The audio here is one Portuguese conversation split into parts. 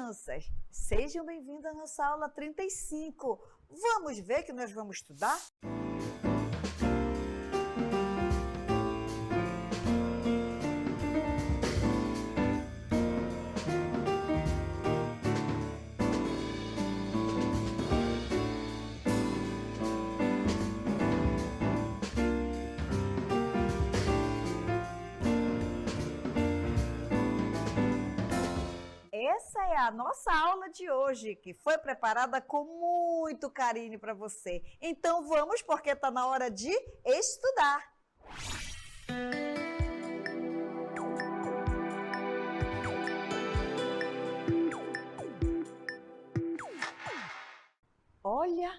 crianças! Sejam bem-vindos à nossa aula 35. Vamos ver que nós vamos estudar? Essa é a nossa aula de hoje, que foi preparada com muito carinho para você. Então vamos, porque está na hora de estudar. Olha,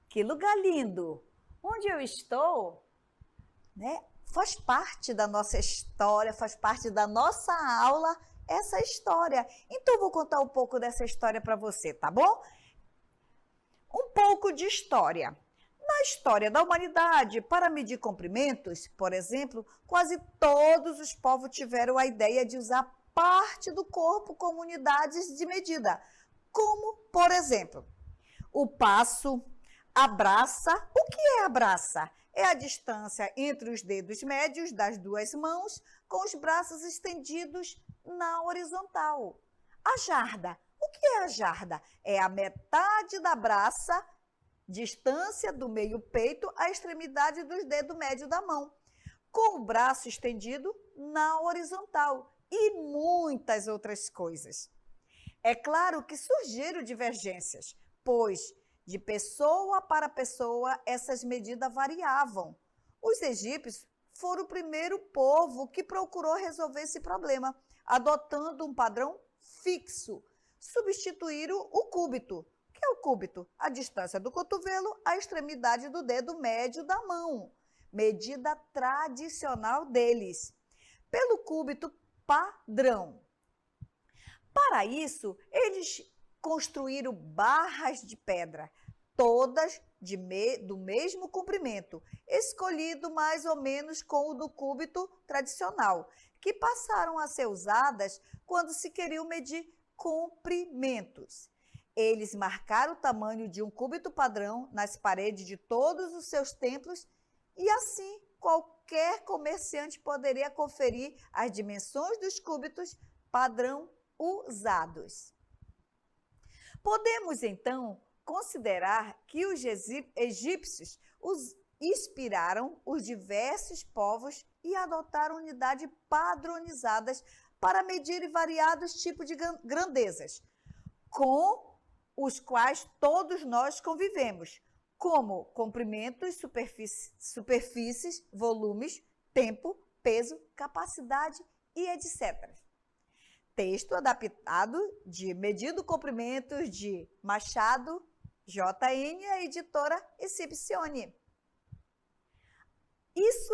que lugar lindo! Onde eu estou, né? Faz parte da nossa história, faz parte da nossa aula essa história. Então, vou contar um pouco dessa história para você, tá bom? Um pouco de história. Na história da humanidade, para medir comprimentos, por exemplo, quase todos os povos tiveram a ideia de usar parte do corpo como unidades de medida, como, por exemplo, o passo, a braça. O que é a braça? É a distância entre os dedos médios das duas mãos com os braços estendidos na horizontal. A jarda. O que é a jarda? É a metade da braça, distância do meio peito à extremidade dos dedos médios da mão, com o braço estendido na horizontal e muitas outras coisas. É claro que surgiram divergências, pois de pessoa para pessoa essas medidas variavam. Os egípcios foram o primeiro povo que procurou resolver esse problema, adotando um padrão fixo. Substituíram o cúbito. O que é o cúbito? A distância do cotovelo à extremidade do dedo médio da mão, medida tradicional deles, pelo cúbito padrão. Para isso, eles construíram barras de pedra, todas do mesmo comprimento, escolhido mais ou menos com o do cúbito tradicional, que passaram a ser usadas quando se queriam medir comprimentos. Eles marcaram o tamanho de um cúbito padrão nas paredes de todos os seus templos e assim qualquer comerciante poderia conferir as dimensões dos cúbitos padrão usados. Podemos, então, considerar que os egípcios inspiraram os diversos povos e adotaram unidades padronizadas para medir variados tipos de grandezas, com os quais todos nós convivemos, como comprimentos, superfícies, volumes, tempo, peso, capacidade e etc. Texto adaptado de Medindo Comprimentos de Machado, J.N., a editora Escipsione. Isso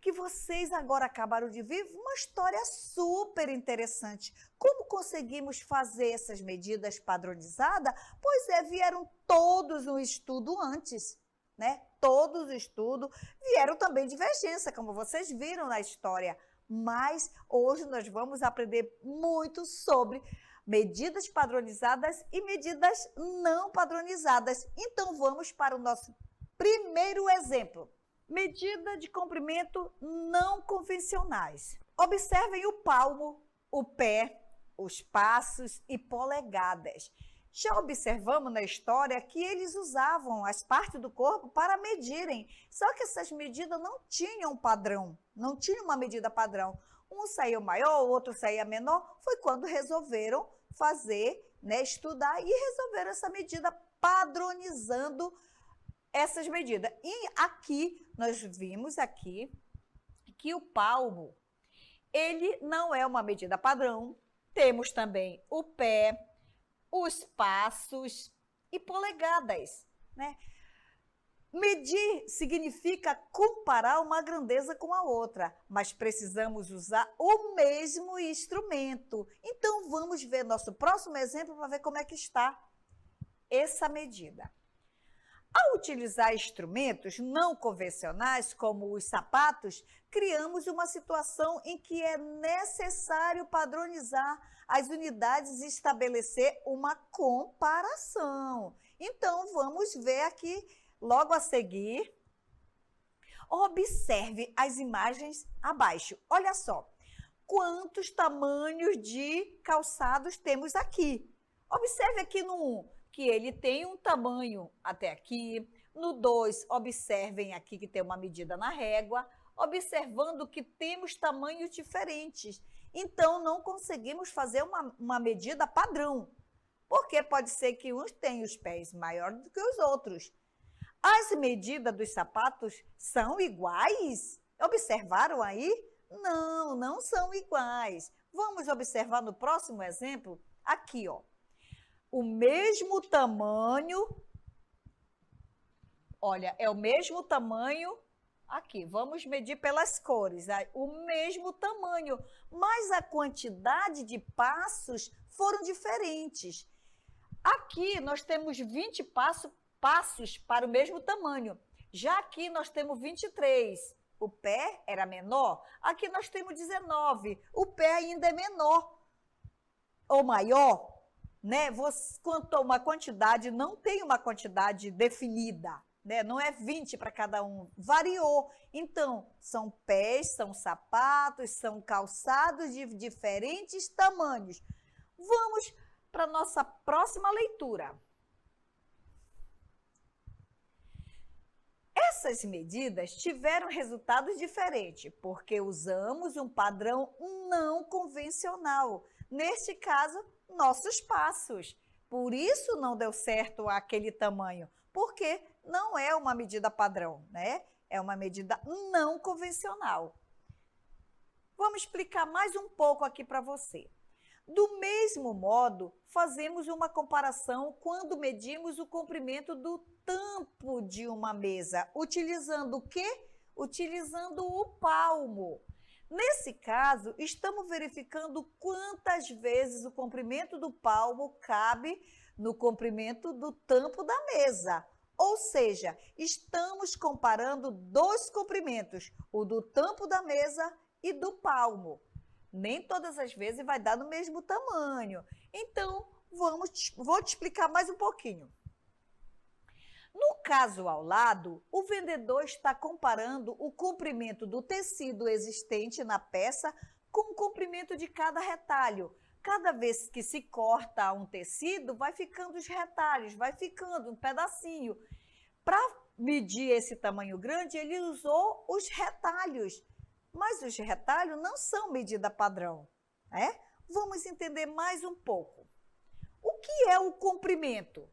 que vocês agora acabaram de ver, uma história super interessante. Como conseguimos fazer essas medidas padronizadas? Pois é, vieram todos um estudo antes, né? Todos os estudos, vieram também divergência, como vocês viram na história. Mas hoje nós vamos aprender muito sobre medidas padronizadas e medidas não padronizadas. Então vamos para o nosso primeiro exemplo. Medida de comprimento não convencionais. Observem o palmo, o pé, os passos e polegadas. Já observamos na história que eles usavam as partes do corpo para medirem, só que essas medidas não tinham padrão, não tinham uma medida padrão. Um saía maior, o outro saía menor, foi quando resolveram fazer, estudar e resolveram essa medida padronizando essas medidas. E aqui, nós vimos aqui que o palmo, ele não é uma medida padrão. Temos também o pé, os passos e polegadas, né? Medir significa comparar uma grandeza com a outra, mas precisamos usar o mesmo instrumento. Então, vamos ver nosso próximo exemplo para ver como é que está essa medida. Ao utilizar instrumentos não convencionais, como os sapatos, criamos uma situação em que é necessário padronizar as unidades e estabelecer uma comparação. Então, vamos ver aqui, logo a seguir. Observe as imagens abaixo. Olha só, quantos tamanhos de calçados temos aqui. Observe aqui no 1, que ele tem um tamanho até aqui. No 2, observem aqui que tem uma medida na régua, observando que temos tamanhos diferentes. Então, não conseguimos fazer uma medida padrão, porque pode ser que uns tenham os pés maiores do que os outros. As medidas dos sapatos são iguais? Observaram aí? Não, não são iguais. Vamos observar no próximo exemplo? Aqui, ó. O mesmo tamanho, olha, é o mesmo tamanho aqui. Vamos medir pelas cores, o mesmo tamanho, mas a quantidade de passos foram diferentes. Aqui nós temos 20 passos para o mesmo tamanho. Já aqui nós temos 23. O pé era menor. Aqui nós temos 19. O pé ainda é menor ou maior, né? Quanto a uma quantidade, não tem uma quantidade definida, né? Não é 20 para cada um. Variou. Então, são pés, são sapatos, são calçados de diferentes tamanhos. Vamos para a nossa próxima leitura. Essas medidas tiveram resultados diferentes, porque usamos um padrão não convencional, neste caso, nossos passos. Por isso não deu certo aquele tamanho, porque não é uma medida padrão, né? É uma medida não convencional. Vamos explicar mais um pouco aqui para você. Do mesmo modo, fazemos uma comparação quando medimos o comprimento do tampo de uma mesa. Utilizando o quê? Utilizando o palmo. Nesse caso, estamos verificando quantas vezes o comprimento do palmo cabe no comprimento do tampo da mesa. Ou seja, estamos comparando dois comprimentos, o do tampo da mesa e do palmo. Nem todas as vezes vai dar no mesmo tamanho. Então, vou te explicar mais um pouquinho. No caso ao lado, o vendedor está comparando o comprimento do tecido existente na peça com o comprimento de cada retalho. Cada vez que se corta um tecido, vai ficando os retalhos, vai ficando um pedacinho. Para medir esse tamanho grande, ele usou os retalhos. Mas os retalhos não são medida padrão, né? Vamos entender mais um pouco. O que é o comprimento?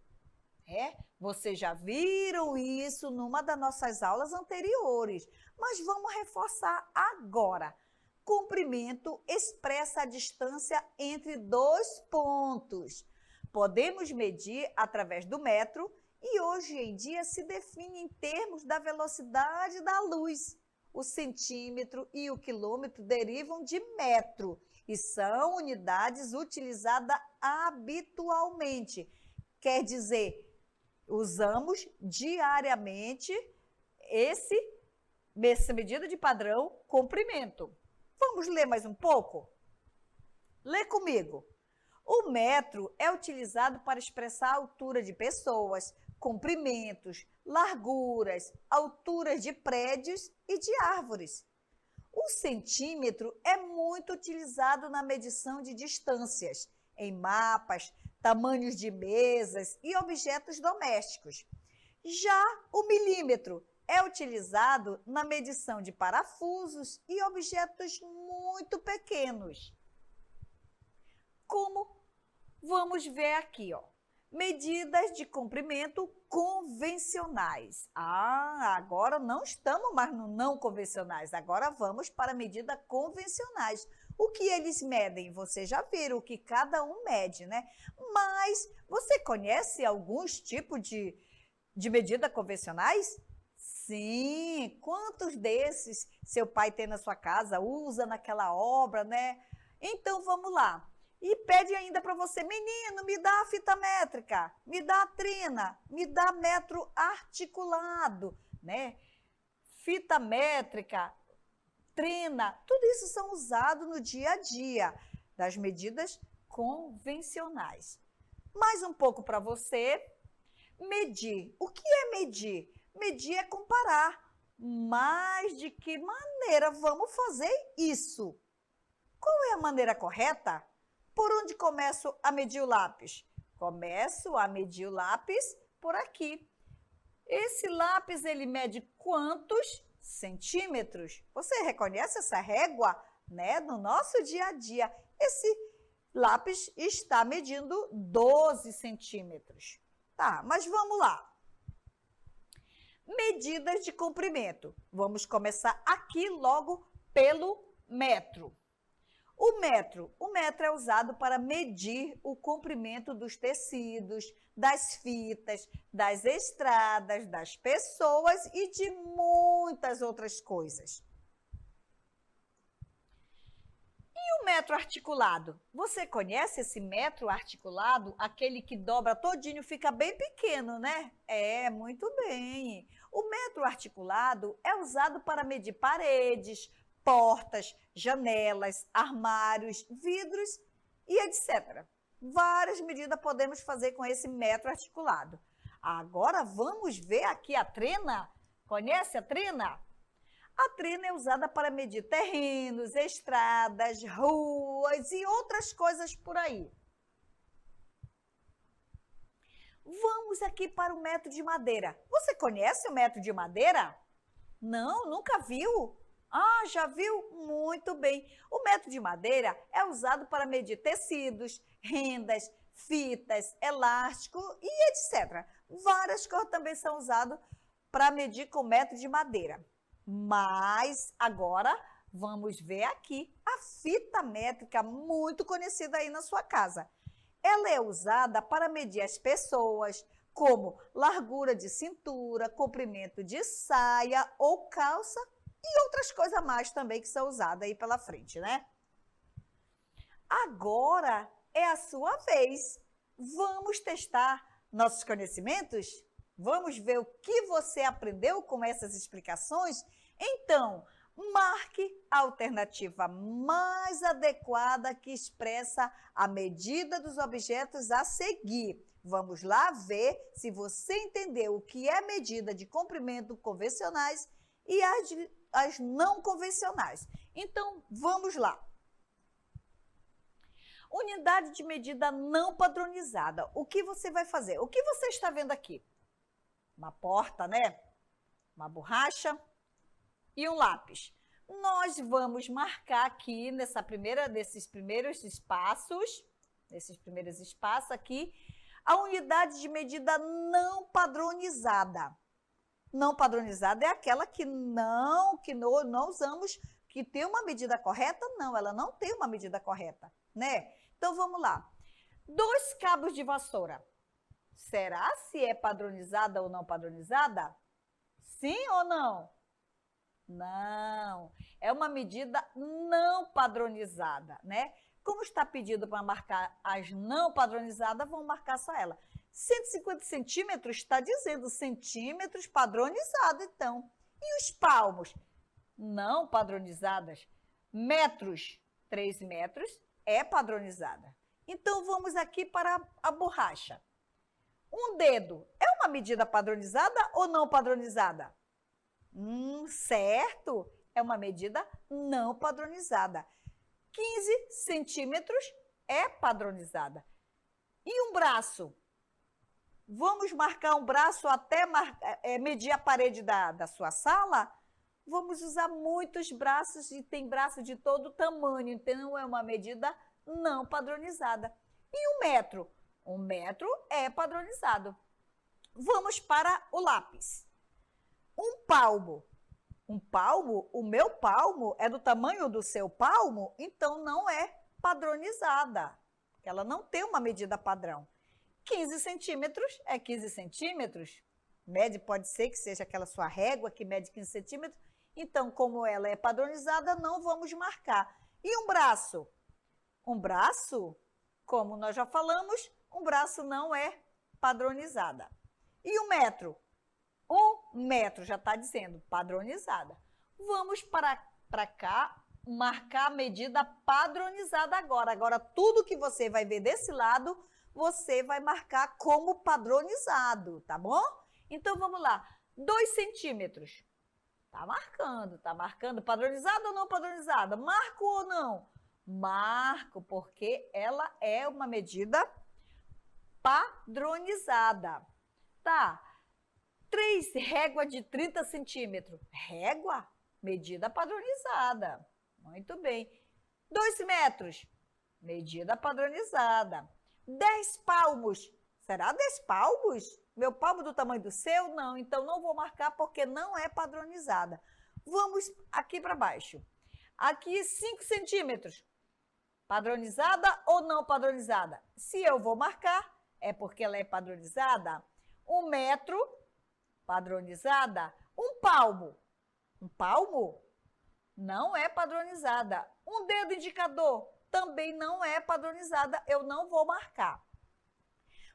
Vocês já viram isso numa das nossas aulas anteriores, mas vamos reforçar agora. Comprimento expressa a distância entre dois pontos. Podemos medir através do metro e hoje em dia se define em termos da velocidade da luz. O centímetro e o quilômetro derivam de metro e são unidades utilizadas habitualmente. Quer dizer, usamos diariamente essa medida de padrão comprimento. Vamos ler mais um pouco? Lê comigo. O metro é utilizado para expressar a altura de pessoas, comprimentos, larguras, alturas de prédios e de árvores. O centímetro é muito utilizado na medição de distâncias, em mapas, tamanhos de mesas e objetos domésticos. Já o milímetro é utilizado na medição de parafusos e objetos muito pequenos. Como vamos ver aqui, ó. Medidas de comprimento convencionais. Agora não estamos mais no não convencionais, agora vamos para medidas convencionais. O que eles medem? Vocês já viram o que cada um mede, né? Mas você conhece alguns tipos de medidas convencionais? Sim, quantos desses seu pai tem na sua casa, usa naquela obra, né? Então vamos lá. E pede ainda para você, menino, me dá a fita métrica, me dá a trina, me dá metro articulado, né? Fita métrica, trina, tudo isso são usados no dia a dia das medidas convencionais. Mais um pouco para você. Medir. O que é medir? Medir é comparar. Mas de que maneira vamos fazer isso? Qual é a maneira correta? Por onde começo a medir o lápis? Começo a medir o lápis por aqui. Esse lápis, ele mede quantos centímetros? Você reconhece essa régua, né? No nosso dia a dia, esse lápis está medindo 12 centímetros. Tá, mas vamos lá. Medidas de comprimento. Vamos começar aqui logo pelo metro. O metro é usado para medir o comprimento dos tecidos, das fitas, das estradas, das pessoas e de muitas outras coisas. E o metro articulado? Você conhece esse metro articulado? Aquele que dobra todinho, fica bem pequeno, né? É, muito bem. O metro articulado é usado para medir paredes, portas, janelas, armários, vidros e etc. Várias medidas podemos fazer com esse metro articulado. Agora vamos ver aqui a trina. Conhece a trina? A trina é usada para medir terrenos, estradas, ruas e outras coisas por aí. Vamos aqui para o metro de madeira. Você conhece o metro de madeira? Não, nunca viu? Ah, já viu? Muito bem. O metro de madeira é usado para medir tecidos, rendas, fitas, elástico e etc. Várias cores também são usadas para medir com metro de madeira. Mas agora vamos ver aqui a fita métrica, muito conhecida aí na sua casa. Ela é usada para medir as pessoas, como largura de cintura, comprimento de saia ou calça e outras coisas mais também que são usadas aí pela frente, né? Agora é a sua vez. Vamos testar nossos conhecimentos? Vamos ver o que você aprendeu com essas explicações? Então, marque a alternativa mais adequada que expressa a medida dos objetos a seguir. Vamos lá ver se você entendeu o que é medida de comprimento convencionais e as não convencionais. Então, vamos lá. Unidade de medida não padronizada. O que você vai fazer? O que você está vendo aqui? Uma porta, né? Uma borracha e um lápis. Nós vamos marcar aqui nesses primeiros espaços aqui, a unidade de medida não padronizada. Não padronizada é aquela que não usamos, que tem uma medida correta? Não, ela não tem uma medida correta, né? Então, vamos lá. 2 cabos de vassoura. Será se é padronizada ou não padronizada? Sim ou não? Não, é uma medida não padronizada, né? Como está pedido para marcar as não padronizadas, vamos marcar só ela. 150 centímetros está dizendo centímetros padronizado, então. E os palmos? Não padronizadas. Metros, 3 metros, é padronizada. Então, vamos aqui para a borracha. Um dedo é uma medida padronizada ou não padronizada? Certo, é uma medida não padronizada. 15 centímetros é padronizada. E um braço? Vamos marcar um braço até medir a parede da sua sala? Vamos usar muitos braços e tem braço de todo tamanho, então é uma medida não padronizada. E um metro? Um metro é padronizado. Vamos para o lápis. Um palmo. O meu palmo é do tamanho do seu palmo, então não é padronizada. Ela não tem uma medida padrão. 15 centímetros é 15 centímetros. Pode ser que seja aquela sua régua que mede 15 centímetros. Então, como ela é padronizada, não vamos marcar. E um braço? Um braço Como nós já falamos, um braço não é padronizada. E o metro? 1 metro, já está dizendo, padronizada. Vamos para cá, marcar a medida padronizada agora. Agora, tudo que você vai ver desse lado, você vai marcar como padronizado, tá bom? Então, vamos lá. 2 centímetros. Tá marcando. Padronizada ou não padronizada? Marco ou não? Marco, porque ela é uma medida padronizada. Tá. 3 réguas de 30 centímetros. Régua, medida padronizada. Muito bem. 2 metros, medida padronizada. 10 palmos. Será 10 palmos? Meu palmo do tamanho do seu? Não, então não vou marcar porque não é padronizada. Vamos aqui para baixo. Aqui 5 centímetros. Padronizada ou não padronizada? Se eu vou marcar, é porque ela é padronizada. 1 metro, padronizada. 1 palmo. 1 palmo? Não é padronizada. 1 dedo indicador também não é padronizada, eu não vou marcar.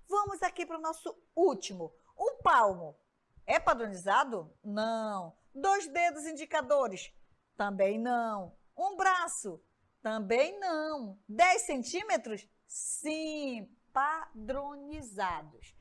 Vamos aqui para o nosso último. 1 palmo. É padronizado? Não. 2 dedos indicadores? Também não. 1 braço? Também não. 10 centímetros? Sim, padronizados.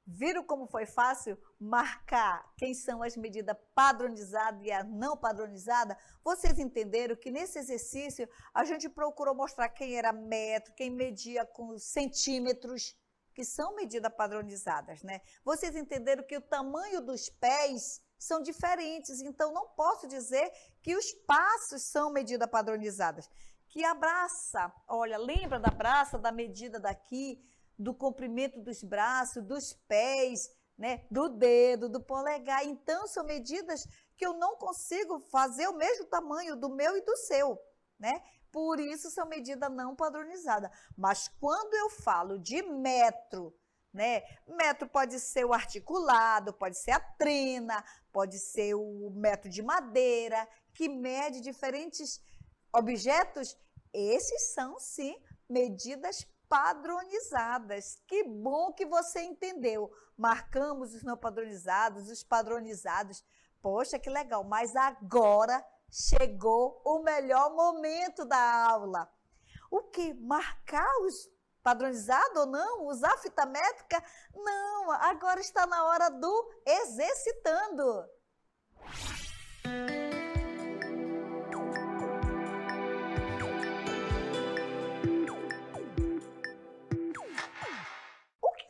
Viram como foi fácil marcar quem são as medidas padronizadas e as não padronizadas? Vocês entenderam que nesse exercício a gente procurou mostrar quem era metro, quem media com centímetros, que são medidas padronizadas, né? Vocês entenderam que o tamanho dos pés são diferentes, então não posso dizer que os passos são medidas padronizadas. Que a braça, olha, lembra da braça, da medida daqui, do comprimento dos braços, dos pés, né, do dedo, do polegar. Então, são medidas que eu não consigo fazer o mesmo tamanho do meu e do seu, né? Por isso, são medidas não padronizadas. Mas quando eu falo de metro, né, metro pode ser o articulado, pode ser a trena, pode ser o metro de madeira, que mede diferentes objetos. Esses são, sim, medidas padronizadas. Que bom que você entendeu. Marcamos os não padronizados, os padronizados. Poxa, que legal. Mas agora chegou o melhor momento da aula. O que? Marcar os padronizados ou não? Usar fita métrica? Não, agora está na hora do exercitando.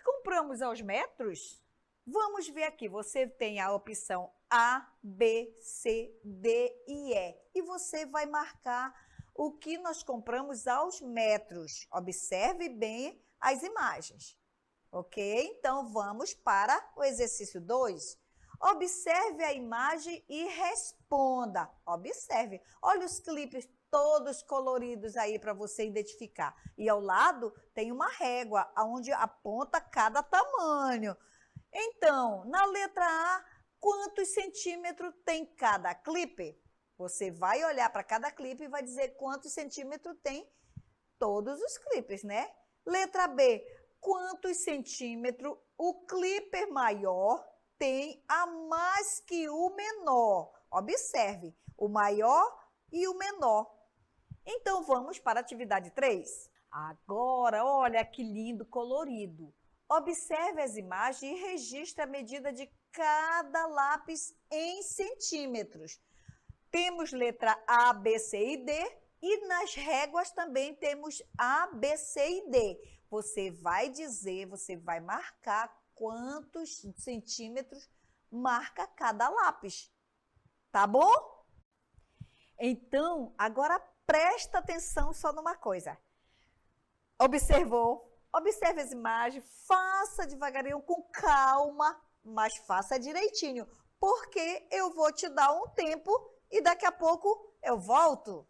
Compramos aos metros? Vamos ver aqui, você tem a opção A, B, C, D e E. E você vai marcar o que nós compramos aos metros. Observe bem as imagens, ok? Então, vamos para o exercício 2. Observe a imagem e responda. Observe, olha os clipes todos coloridos aí para você identificar. E ao lado tem uma régua, onde aponta cada tamanho. Então, na letra A, quantos centímetros tem cada clipe? Você vai olhar para cada clipe e vai dizer quantos centímetros tem todos os clipes, né? Letra B, quantos centímetros o clipe maior tem a mais que o menor? Observe, o maior e o menor. Então, vamos para a atividade 3. Agora, olha que lindo colorido. Observe as imagens e registre a medida de cada lápis em centímetros. Temos letra A, B, C e D e nas réguas também temos A, B, C e D. Você vai dizer, você vai marcar quantos centímetros marca cada lápis. Tá bom? Então, agora presta atenção só numa coisa. Observou? Observe as imagens, faça devagarinho, com calma, mas faça direitinho, porque eu vou te dar um tempo e daqui a pouco eu volto.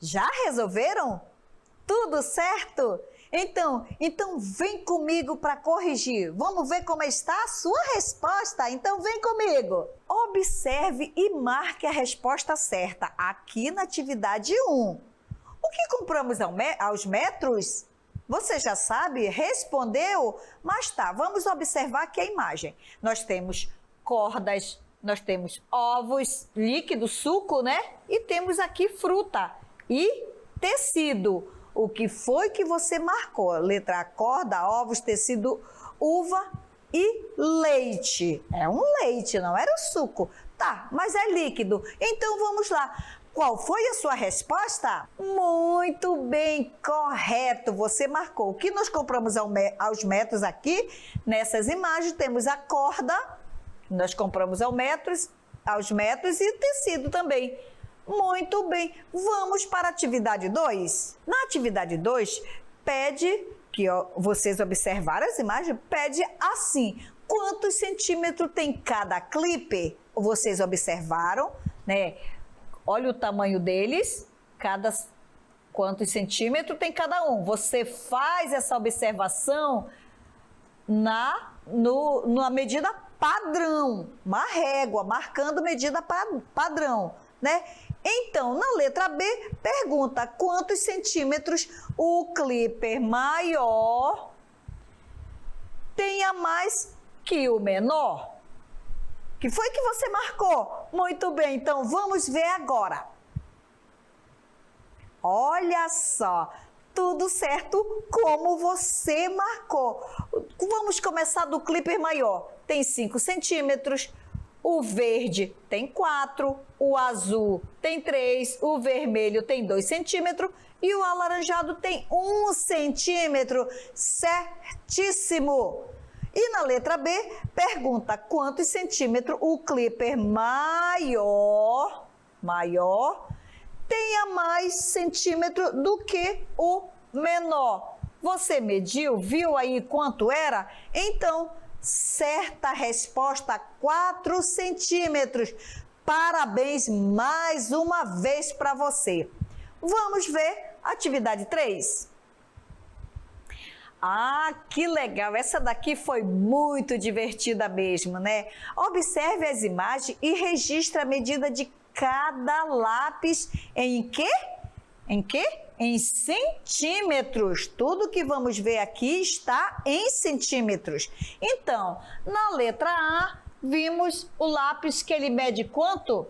Já resolveram? Tudo certo? Então vem comigo para corrigir. Vamos ver como está a sua resposta? Então vem comigo. Observe e marque a resposta certa aqui na atividade 1. O que compramos aos metros? Você já sabe? Respondeu? Mas tá, vamos observar aqui a imagem. Nós temos cordas, nós temos ovos, líquido, suco, né? E temos aqui fruta e tecido. O que foi que você marcou? Letra A, corda, ovos, tecido, uva e leite. É um leite, não era o suco. Tá, mas é líquido. Então vamos lá. Qual foi a sua resposta? Muito bem, correto. Você marcou. O que nós compramos aos metros aqui? Nessas imagens temos a corda, nós compramos aos metros e tecido também. Muito bem, vamos para a atividade 2. Na atividade 2, pede, que vocês observaram as imagens, pede assim, quantos centímetros tem cada clipe? Vocês observaram, né? Olha o tamanho deles, quantos centímetros tem cada um. Você faz essa observação na medida padrão, uma régua, marcando medida padrão, né? Então, na letra B, pergunta quantos centímetros o clipper maior tem a mais que o menor. Que foi que você marcou? Muito bem, então vamos ver agora. Olha só, tudo certo como você marcou. Vamos começar do clipper maior. Tem 5 centímetros. O verde tem 4, o azul tem 3, o vermelho tem 2 centímetros e o alaranjado tem 1 centímetro. Certíssimo! E na letra B, pergunta quantos centímetros o clipper maior tenha mais centímetro do que o menor. Você mediu? Viu aí quanto era? Então, certa resposta, 4 centímetros. Parabéns mais uma vez para você. Vamos ver a atividade 3? Ah, que legal! Essa daqui foi muito divertida mesmo, né? Observe as imagens e registre a medida de cada lápis em quê? Em quê? Em centímetros. Tudo que vamos ver aqui está em centímetros. Então, na letra A, vimos o lápis que ele mede quanto?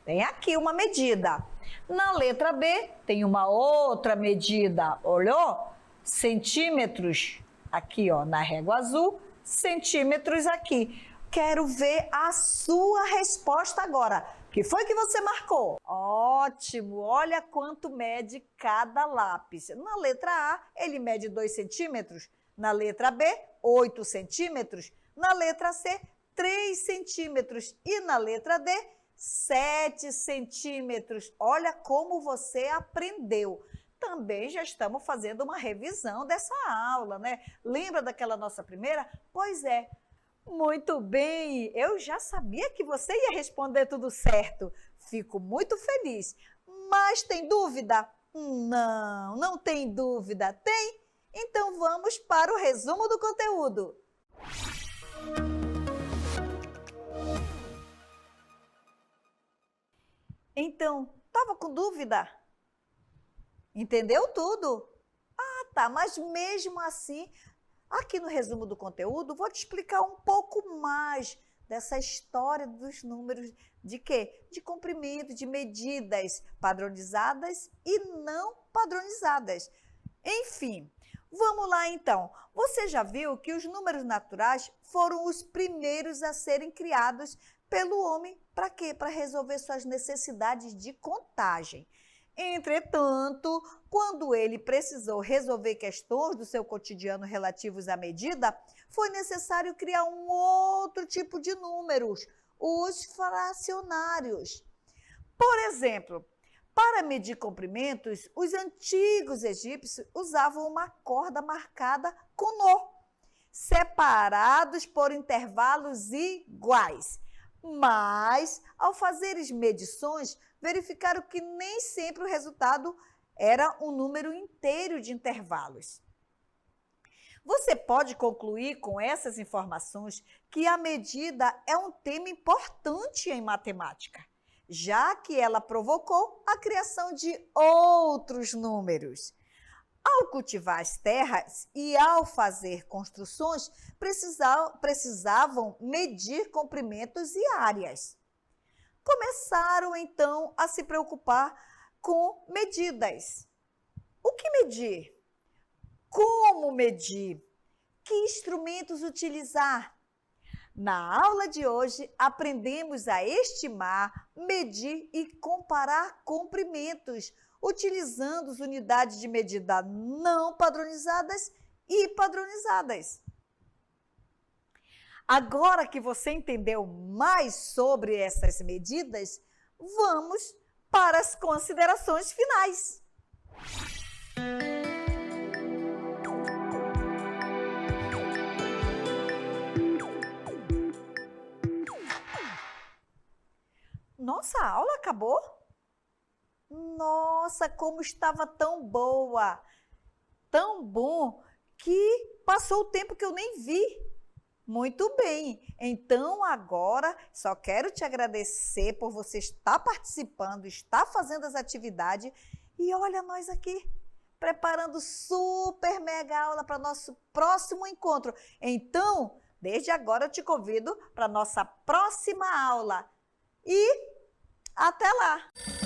Tem aqui uma medida. Na letra B, tem uma outra medida. Olhou? Centímetros. Aqui, ó, na régua azul, centímetros aqui. Quero ver a sua resposta agora. O que foi que você marcou? Ótimo! Olha quanto mede cada lápis. Na letra A, ele mede 2 centímetros. Na letra B, 8 centímetros. Na letra C, 3 centímetros. E na letra D, 7 centímetros. Olha como você aprendeu. Também já estamos fazendo uma revisão dessa aula, né? Lembra daquela nossa primeira? Pois é. Muito bem, eu já sabia que você ia responder tudo certo. Fico muito feliz. Mas tem dúvida? Não, não tem dúvida. Tem? Então vamos para o resumo do conteúdo. Então, estava com dúvida? Entendeu tudo? Ah, tá, mas mesmo assim, aqui no resumo do conteúdo, vou te explicar um pouco mais dessa história dos números de quê? De comprimento, de medidas padronizadas e não padronizadas. Enfim, vamos lá então. Você já viu que os números naturais foram os primeiros a serem criados pelo homem para quê? Para resolver suas necessidades de contagem. Entretanto, quando ele precisou resolver questões do seu cotidiano relativos à medida, foi necessário criar um outro tipo de números, os fracionários. Por exemplo, para medir comprimentos, os antigos egípcios usavam uma corda marcada com nó, separados por intervalos iguais. Mas, ao fazer as medições, verificaram que nem sempre o resultado era um número inteiro de intervalos. Você pode concluir com essas informações que a medida é um tema importante em matemática, já que ela provocou a criação de outros números. Ao cultivar as terras e ao fazer construções, precisavam medir comprimentos e áreas. Começaram, então, a se preocupar com medidas. O que medir? Como medir? Que instrumentos utilizar? Na aula de hoje, aprendemos a estimar, medir e comparar comprimentos, utilizando as unidades de medida não padronizadas e padronizadas. Agora que você entendeu mais sobre essas medidas, vamos para as considerações finais. Nossa, a aula acabou? Nossa, como estava tão boa, tão bom, que passou o tempo que eu nem vi. Muito bem, então agora só quero te agradecer por você estar participando, estar fazendo as atividades e olha nós aqui, preparando super mega aula para nosso próximo encontro. Então, desde agora eu te convido para a nossa próxima aula e até lá!